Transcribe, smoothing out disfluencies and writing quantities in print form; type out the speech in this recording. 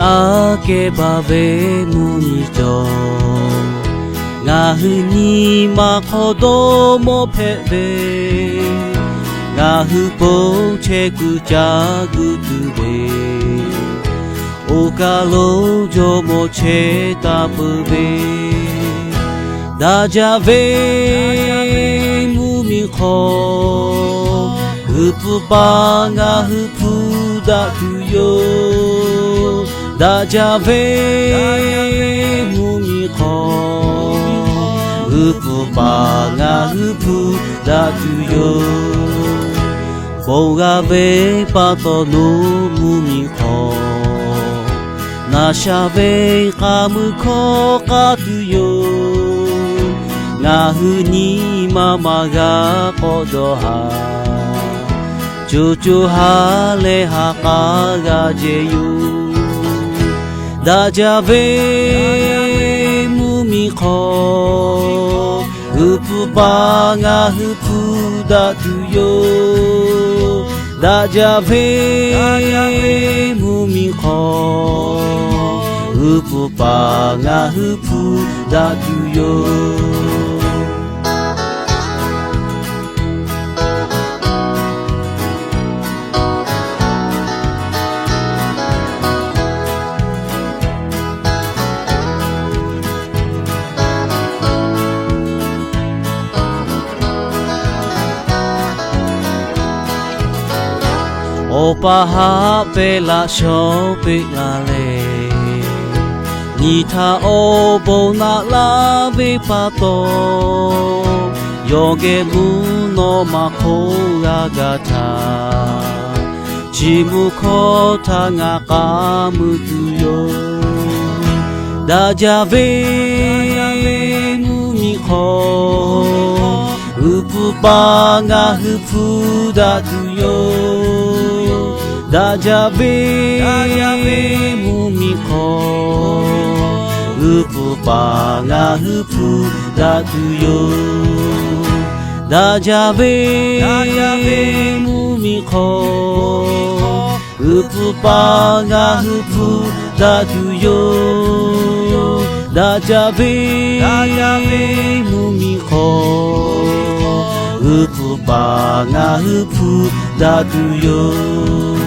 あけばべむにとがふにまこどもぺべがふぽチェクチャグトゥベおかろじょもチェタプベダジャベムミコふぷぱがふぷだくよダジャベムミコふぷぱがふぷだくよぼがべぱとのむみこなしゃべかむこかとよがふにままがこどはちゅちゅはれはかがじよダジャベむみこふぷぱがふぷだとよダジャベむみこふぷぱがふぷだとよおぱはぺらしょぺられにたおぼならべぱとよげむのまこががたちむこたがかむとよダジャベむみこふぷぱがふぷだとよダジャベむみこふぷぱがふぷだとよダジャベむみこふぷぱがふぷだとよダジャベむみこふぷぱがふぷだとよ